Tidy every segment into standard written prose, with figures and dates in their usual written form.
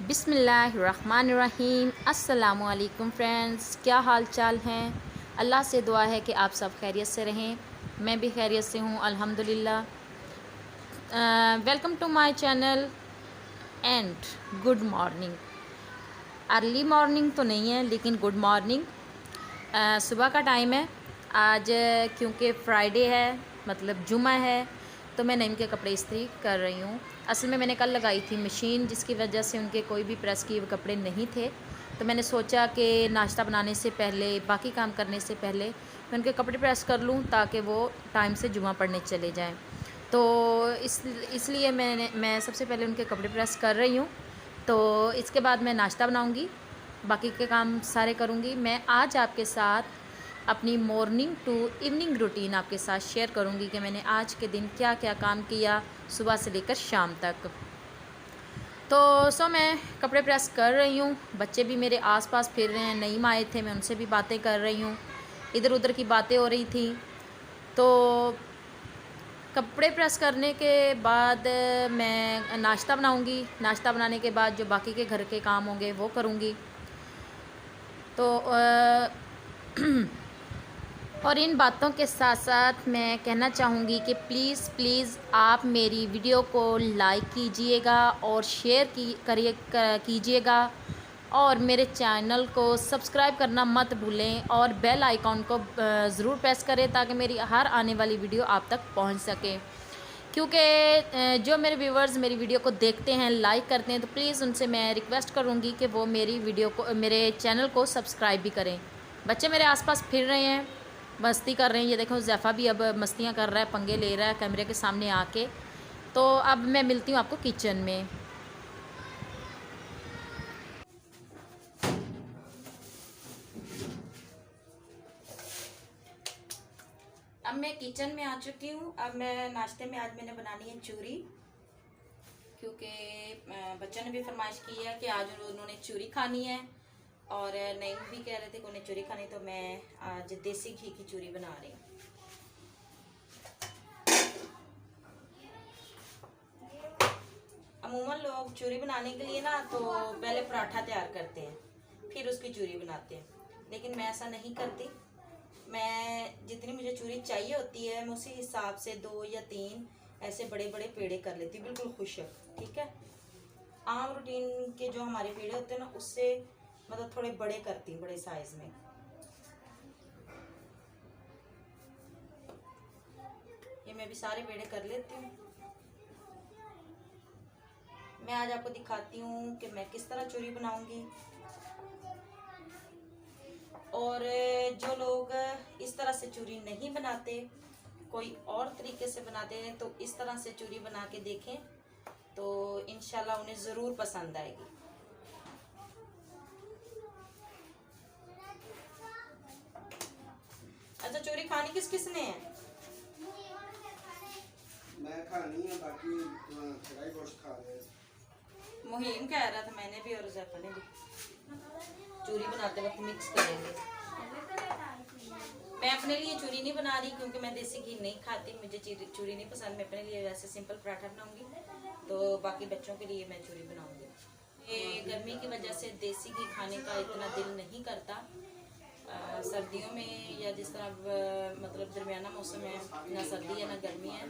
बिस्मिल्लाहिर्रहमानिर्रहीम। अस्सलामुअलैकुम फ्रेंड्स, क्या हाल चाल हैं। अल्लाह से दुआ है कि आप सब खैरियत से रहें। मैं भी खैरियत से हूँ अल्हम्दुलिल्लाह। Welcome to my channel and good morning. Early morning तो नहीं है लेकिन गुड मॉर्निंग। सुबह का टाइम है आज, क्योंकि फ्राइडे है मतलब जुमा है, तो मैं नईम के कपड़े इस्त्री कर रही हूँ। असल में मैंने कल लगाई थी मशीन, जिसकी वजह से उनके कोई भी प्रेस किए हुए कपड़े नहीं थे। तो मैंने सोचा कि नाश्ता बनाने से पहले, बाकी काम करने से पहले मैं उनके कपड़े प्रेस कर लूँ ताकि वो टाइम से जुमा पढ़ने चले जाएँ। तो इसलिए मैं सबसे पहले उनके कपड़े प्रेस कर रही हूँ। तो इसके बाद मैं नाश्ता बनाऊँगी, बाकी के काम सारे करूँगी। मैं आज आपके साथ अपनी मॉर्निंग टू इवनिंग रूटीन आपके साथ शेयर करूँगी कि मैंने आज के दिन क्या क्या काम किया सुबह से लेकर शाम तक। तो मैं कपड़े प्रेस कर रही हूँ। बच्चे भी मेरे आसपास फिर रहे हैं, नईम आए थे, मैं उनसे भी बातें कर रही हूँ, इधर उधर की बातें हो रही थी। तो कपड़े प्रेस करने के बाद मैं नाश्ता बनाऊँगी। नाश्ता बनाने के बाद जो बाकी के घर के काम होंगे वो करूँगी। तो और इन बातों के साथ साथ मैं कहना चाहूँगी कि प्लीज़ प्लीज़ आप मेरी वीडियो को लाइक कीजिएगा और शेयर कीजिएगा, और मेरे चैनल को सब्सक्राइब करना मत भूलें, और बेल आइकॉन को ज़रूर प्रेस करें ताकि मेरी हर आने वाली वीडियो आप तक पहुंच सके। क्योंकि जो मेरे व्यूवर्स मेरी वीडियो को देखते हैं, लाइक करते हैं, तो प्लीज़ उनसे मैं रिक्वेस्ट करूँगी कि वो मेरी वीडियो को, मेरे चैनल को सब्सक्राइब भी करें। बच्चे मेरे आसपास फिर रहे हैं, मस्ती कर रहे हैं। ये देखो ज़ैफ़ा भी अब मस्तियाँ कर रहा है, पंगे ले रहा है कैमरे के सामने आके। तो अब मैं मिलती हूँ आपको किचन में। अब मैं किचन में आ चुकी हूँ। अब मैं नाश्ते में आज मैंने बनानी है चूरी, क्योंकि बच्चों ने भी फरमाइश की है कि आज उन्होंने चूरी खानी है, और नईम भी कह रहे थे कि उन्हें चूरी खानी, तो मैं आज देसी घी की चूरी बना रही हूँ। अमूमन लोग चूरी बनाने के लिए ना तो पहले पराठा तैयार करते हैं, फिर उसकी चूरी बनाते हैं, लेकिन मैं ऐसा नहीं करती। मैं जितनी मुझे चूरी चाहिए होती है, मैं उसी हिसाब से 2 या 3 ऐसे बड़े बड़े पेड़े कर लेती हूँ, बिल्कुल खुश। ठीक है, आम रूटीन के जो हमारे पेड़े होते हैं ना, उससे मतलब थोड़े बड़े करती हूँ, बड़े साइज में। ये मैं भी सारे पेड़े कर लेती हूँ। मैं आज आपको दिखाती हूँ कि मैं किस तरह चूरी बनाऊंगी, और जो लोग इस तरह से चूरी नहीं बनाते, कोई और तरीके से बनाते हैं, तो इस तरह से चूरी बना के देखें, तो इंशाल्लाह उन्हें ज़रूर पसंद आएगी। अच्छा, चूरी खानी किस किस ने है? मैं खानी है, बाकी फ्राई गोश्त खा रहे हैं। मुहिम कह रहा था, मैंने भी और ज़ैफ़ा ने भी चूरी बनाते वक्त मिक्स करेंगे। मैं अपने लिए चूरी नहीं बना रही क्योंकि मैं देसी घी नहीं खाती, मुझे चूरी नहीं पसंद। मैं अपने लिए वैसे सिंपल पराठा बनाऊंगी, तो बाकी बच्चों के लिए मैं चूरी बनाऊंगी। ये गर्मी की वजह से देसी घी खाने का इतना दिल नहीं करता। सर्दियों में या जिस तरह मतलब दरमियाना मौसम है, ना सर्दी है ना गर्मी है,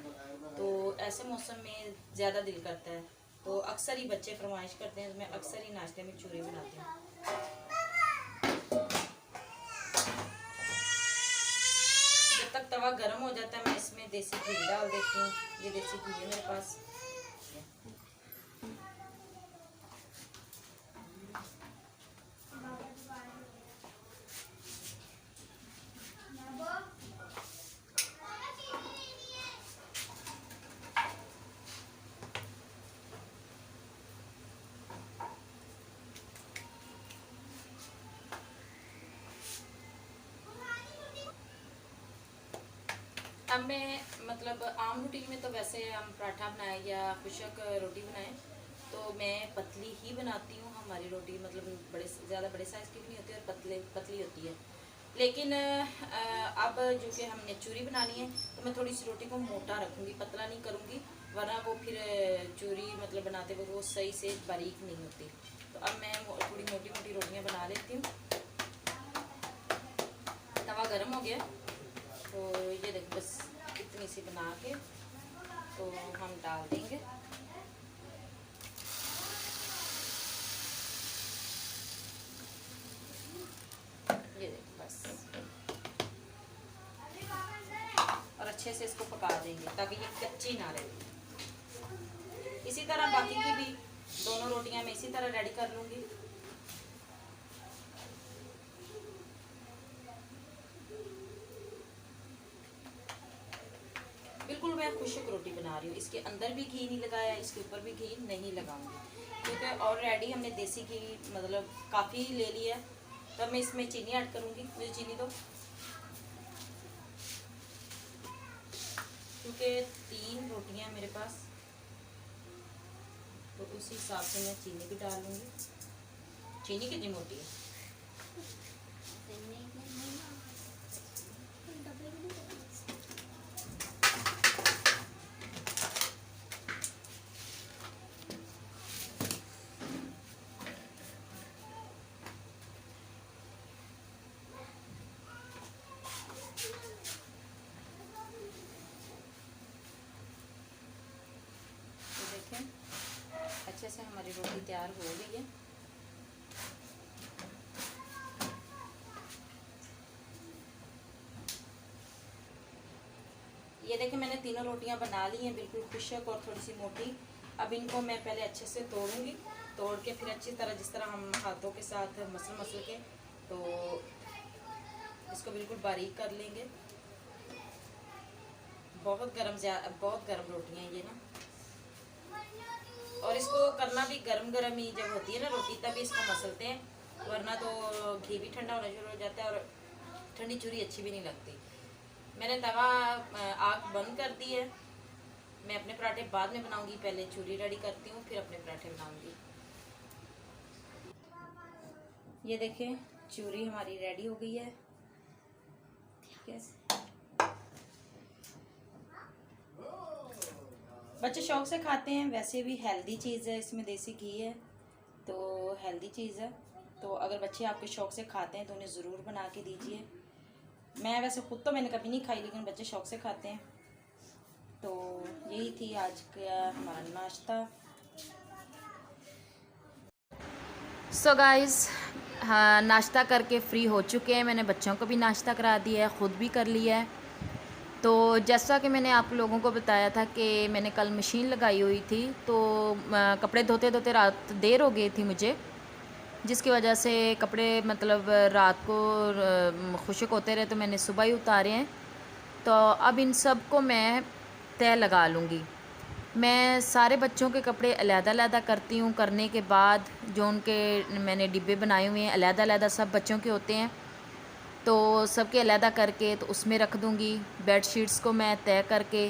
तो ऐसे मौसम में ज़्यादा दिल करता है। तो अक्सर ही बच्चे फरमाइश करते हैं, तो मैं अक्सर ही नाश्ते में चूरी बनाती हूँ। जब तक तवा गर्म हो जाता है, मैं इसमें देसी घी डाल देती हूँ। ये देसी घी है मेरे पास। अब मैं मतलब आम रोटी में तो वैसे हम पराठा बनाए या खुशक रोटी बनाएं, तो मैं पतली ही बनाती हूँ। हमारी रोटी मतलब ज़्यादा बड़े साइज़ की भी नहीं होती और पतली होती है। लेकिन अब जो कि हमने चूरी बनानी है, तो मैं थोड़ी सी रोटी को मोटा रखूँगी, पतला नहीं करूँगी, वरना वो फिर चूरी मतलब बनाते वक्त वो सही से बारीक नहीं होती। तो अब मैं थोड़ी मोटी मोटी रोटियां बना लेती हूँ। तवा गर्म हो गया, तो ये देखो बस इतनी सी बना के तो हम डाल देंगे। ये देखो बस, और अच्छे से इसको पका देंगे ताकि ये कच्ची ना रहे। इसी तरह बाकी की भी दोनों रोटियां मैं इसी तरह रेडी कर लूँगी। बिल्कुल मैं खुशक रोटी बना रही हूँ, इसके अंदर भी घी नहीं लगाया, इसके ऊपर भी घी नहीं लगाऊंगी, क्योंकि ऑलरेडी हमने देसी घी मतलब काफ़ी ले लिया है। तब मैं इसमें चीनी ऐड करूँगी, मुझे चीनी दो, क्योंकि 3 रोटियां मेरे पास, तो उसी हिसाब से मैं चीनी भी डाल लूँगी। चीनी कितनी मोटी है? अच्छे से हमारी रोटी तैयार हो गई है। ये देखिए मैंने तीनों रोटियां बना ली हैं, बिल्कुल खुशक और थोड़ी सी मोटी। अब इनको मैं पहले अच्छे से तोड़ूंगी, तोड़ के फिर अच्छी तरह जिस तरह हम हाथों के साथ मसल के तो इसको बिल्कुल बारीक कर लेंगे। बहुत गर्म रोटियां हैं ये ना, और इसको करना भी गरम ही जब होती है ना रोटी तभी इसको मसलते हैं, वरना तो घी भी ठंडा होना शुरू हो जाता है और ठंडी चूरी अच्छी भी नहीं लगती। मैंने तवा आग बंद कर दी है। मैं अपने पराठे बाद में बनाऊंगी, पहले चूरी रेडी करती हूँ फिर अपने पराठे बनाऊंगी। ये देखें चूरी हमारी रेडी हो गई है। ठीक है, बच्चे शौक से खाते हैं, वैसे भी हेल्दी चीज़ है, इसमें देसी घी है तो हेल्दी चीज़ है। तो अगर बच्चे आपके शौक से खाते हैं तो उन्हें ज़रूर बना के दीजिए। मैं वैसे ख़ुद तो मैंने कभी नहीं खाई, लेकिन बच्चे शौक से खाते हैं। तो यही थी आज का हमारा नाश्ता। सो गाइस, हाँ नाश्ता करके फ्री हो चुके हैं। मैंने बच्चों को भी नाश्ता करा दिया है, ख़ुद भी कर लिया है। तो जैसा कि मैंने आप लोगों को बताया था कि मैंने कल मशीन लगाई हुई थी, तो कपड़े धोते धोते रात देर हो गई थी मुझे, जिसकी वजह से कपड़े मतलब रात को खुश्क होते रहे, तो मैंने सुबह ही उतारे हैं। तो अब इन सब को मैं तय लगा लूँगी। मैं सारे बच्चों के कपड़े अलग-अलग करती हूँ, करने के बाद जो उनके मैंने डिब्बे बनाए हुए हैं अलग-अलग सब बच्चों के होते हैं, तो सबके अलहदा करके तो उसमें रख दूँगी। बेडशीट्स को मैं तय करके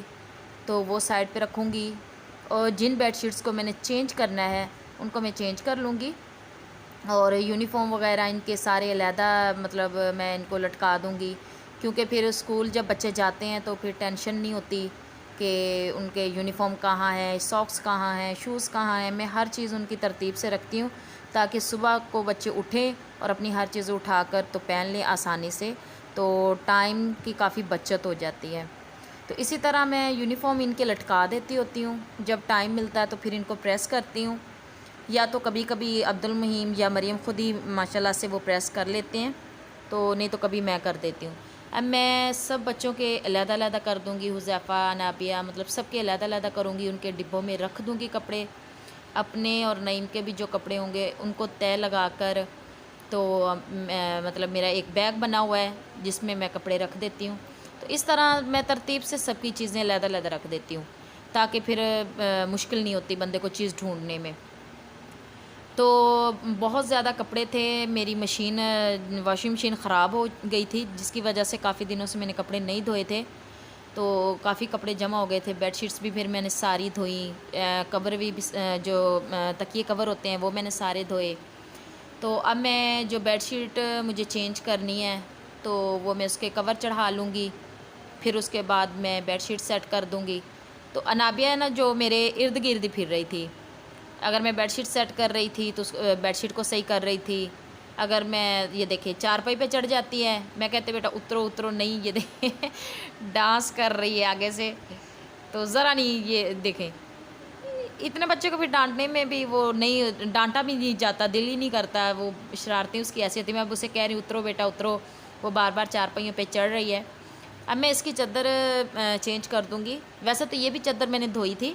तो वो साइड पे रखूँगी, और जिन बेडशीट्स को मैंने चेंज करना है उनको मैं चेंज कर लूँगी। और यूनिफॉर्म वगैरह इनके सारे अलहदा मतलब मैं इनको लटका दूँगी, क्योंकि फिर स्कूल जब बच्चे जाते हैं तो फिर टेंशन नहीं होती कि उनके यूनिफॉर्म कहाँ है, सॉक्स कहाँ हैं, शूज़ कहाँ हैं। मैं हर चीज़ उनकी तरतीब से रखती हूँ ताकि सुबह को बच्चे उठें और अपनी हर चीज़ उठाकर तो पहन लें आसानी से, तो टाइम की काफ़ी बचत हो जाती है। तो इसी तरह मैं यूनिफॉर्म इनके लटका देती होती हूँ। जब टाइम मिलता है तो फिर इनको प्रेस करती हूँ, या तो कभी कभी अब्दुल महीम या मरियम ख़ुद ही माशाल्लाह से वो प्रेस कर लेते हैं, तो नहीं तो कभी मैं कर देती हूँ। अब मैं सब बच्चों के अलग-अलग कर दूँगी, हुज़ैफ़ा, नाबिया मतलब सबके अलग-अलग करूँगी, उनके डिब्बों में रख दूँगी कपड़े। अपने और नईम के भी जो कपड़े होंगे उनको तय लगाकर तो मतलब मेरा एक बैग बना हुआ है जिसमें मैं कपड़े रख देती हूँ। तो इस तरह मैं तरतीब से सबकी चीज़ें अलग-अलग रख देती हूँ ताकि फिर मुश्किल नहीं होती बंदे को चीज़ ढूंढने में। तो बहुत ज़्यादा कपड़े थे, मेरी मशीन वॉशिंग मशीन ख़राब हो गई थी, जिसकी वजह से काफ़ी दिनों से मैंने कपड़े नहीं धोए थे, तो काफ़ी कपड़े जमा हो गए थे। बेडशीट्स भी फिर मैंने सारी धोई, कवर भी जो तकिए कवर होते हैं वो मैंने सारे धोए। तो अब मैं जो बेडशीट मुझे चेंज करनी है तो वो मैं उसके कवर चढ़ा लूँगी, फिर उसके बाद मैं बेडशीट सेट कर दूँगी। तो अनाबिया है ना जो मेरे इर्द गिर्द ही फिर रही थी। अगर मैं बेडशीट सेट कर रही थी तो बेडशीट को सही कर रही थी। अगर मैं ये देखें चारपाई पे चढ़ जाती है, मैं कहते बेटा उतरो उतरो, नहीं ये देखें डांस कर रही है आगे से, तो ज़रा नहीं, ये देखें इतने बच्चे को फिर डांटने में भी वो नहीं, डांटा भी नहीं जाता, दिल ही नहीं करता, वो शरारती उसकी ऐसी होती। मैं अब उसे कह रही हूँ उतरो बेटा उतरो, वो बार बार चारपाइयों पे चढ़ रही है। अब मैं इसकी चादर चेंज कर दूँगी। वैसे तो ये भी चादर मैंने धोई थी,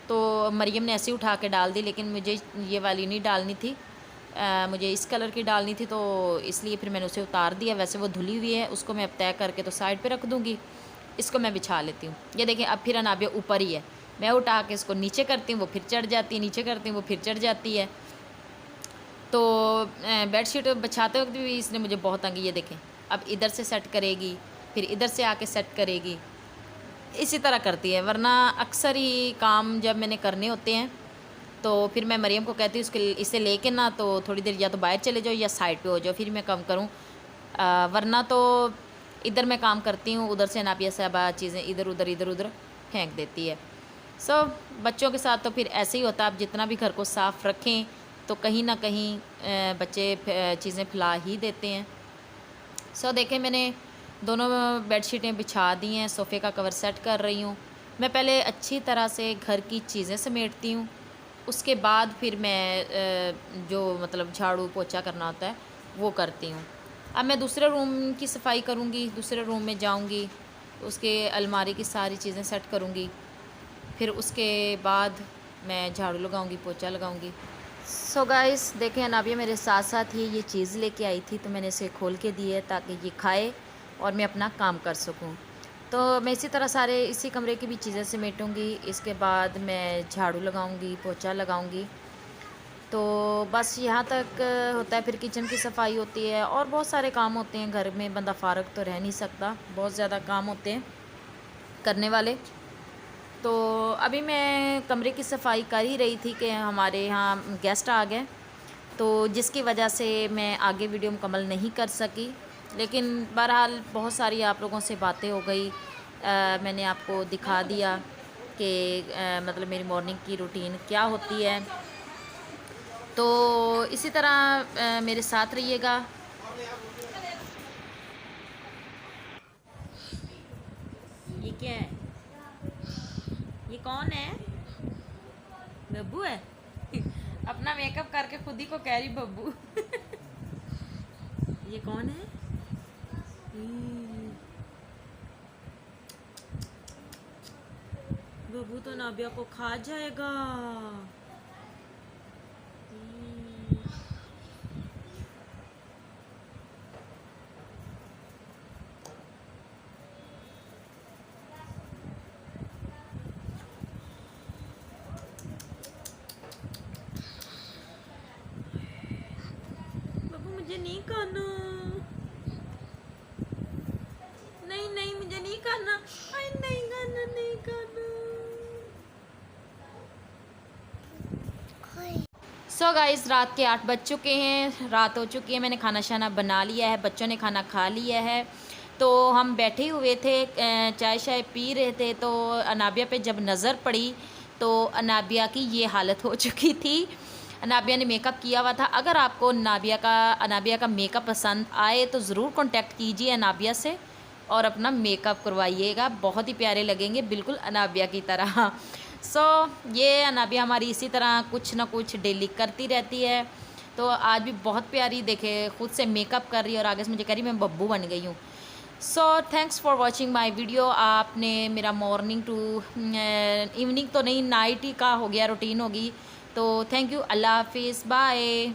तो मरियम ने ऐसे ही उठा के डाल दी, लेकिन मुझे ये वाली नहीं डालनी थी, मुझे इस कलर की डालनी थी, तो इसलिए फिर मैंने उसे उतार दिया। वैसे वो धुली हुई है, उसको मैं अब तय करके तो साइड पे रख दूँगी। इसको मैं बिछा लेती हूँ। ये देखिए अब फिर अनाबिया ऊपर ही है, मैं उठा के इसको नीचे करती हूँ, वो फिर चढ़ जाती है, नीचे करती हूँ, वो फिर चढ़ जाती है। तो बेडशीट बिछाते वक्त भी इसने मुझे बहुत तंग, ये देखें अब इधर से सेट करेगी, फिर इधर से आके सेट करेगी, इसी तरह करती है। वरना अक्सर ही काम जब मैंने करने होते हैं तो फिर मैं मरियम को कहती हूँ उसके इसे लेके ना तो थोड़ी देर या तो बाहर चले जाओ या साइड पे हो जाओ, फिर मैं काम करूँ। वरना तो इधर मैं काम करती हूँ, उधर से अनाबिया साहबा चीज़ें इधर उधर फेंक देती है। बच्चों के साथ तो फिर ऐसे ही होता है, आप जितना भी घर को साफ़ रखें तो कहीं ना कहीं बच्चे चीज़ें फैला ही देते हैं। देखें मैंने दोनों बेडशीटें बिछा दी हैं, सोफ़े का कवर सेट कर रही हूँ। मैं पहले अच्छी तरह से घर की चीज़ें समेटती हूँ, उसके बाद फिर मैं जो मतलब झाड़ू पोछा करना होता है वो करती हूँ। अब मैं दूसरे रूम की सफाई करूँगी, दूसरे रूम में जाऊँगी, उसके अलमारी की सारी चीज़ें सेट करूँगी, फिर उसके बाद मैं झाड़ू लगाऊँगी, पोछा लगाऊँगी। गाइस देखें अनाबिया मेरे साथ साथ ही ये चीज़ लेके आई थी, तो मैंने इसे खोल के दी है ताकि ये खाए और मैं अपना काम कर सकूं। तो मैं इसी तरह सारे इसी कमरे की भी चीज़ें समेटूँगी, इसके बाद मैं झाड़ू लगाऊंगी, पोछा लगाऊंगी। तो बस यहाँ तक होता है, फिर किचन की सफाई होती है और बहुत सारे काम होते हैं घर में, बंदा फ़ारग तो रह नहीं सकता, बहुत ज़्यादा काम होते हैं करने वाले। तो अभी मैं कमरे की सफाई कर ही रही थी कि हमारे यहाँ गेस्ट आ गए, तो जिसकी वजह से मैं आगे वीडियो मुकम्मल नहीं कर सकी। लेकिन बहरहाल बहुत सारी आप लोगों से बातें हो गई, मैंने आपको दिखा दिया कि मतलब मेरी मॉर्निंग की रूटीन क्या होती है। तो इसी तरह मेरे साथ रहिएगा। ये क्या है? ये कौन है? बब्बू है अपना मेकअप करके खुद ही को कह रही बब्बू ये कौन है? बब्बू तो नाबिया को खा जाएगा। मुझे नहीं खाना, नहीं नहीं मुझे नहीं खाना, नहीं खाना, नहीं खाना। गाइस रात के 8 बज चुके हैं, रात हो चुकी है, मैंने खाना शाना बना लिया है, बच्चों ने खाना खा लिया है। तो हम बैठे हुए थे, चाय शाय पी रहे थे, तो अनाबिया पे जब नज़र पड़ी तो अनाबिया की ये हालत हो चुकी थी। अनाबिया ने मेकअप किया हुआ था। अगर आपको अनाबिया का मेकअप पसंद आए तो ज़रूर कांटेक्ट कीजिए अनाबिया से और अपना मेकअप करवाइएगा, बहुत ही प्यारे लगेंगे, बिल्कुल अनाबिया की तरह। ये अनाबिया हमारी इसी तरह कुछ ना कुछ डेली करती रहती है। तो आज भी बहुत प्यारी देखे खुद से मेकअप कर रही है और आगे से मुझे कह रही मैं बब्बू बन गई हूँ। Thanks for watching my video. आपने मेरा मॉर्निंग टू इवनिंग तो नहीं, नाइट ही का हो गया, रूटीन होगी। तो थैंक यू, अल्लाह हाफिज़, बाय।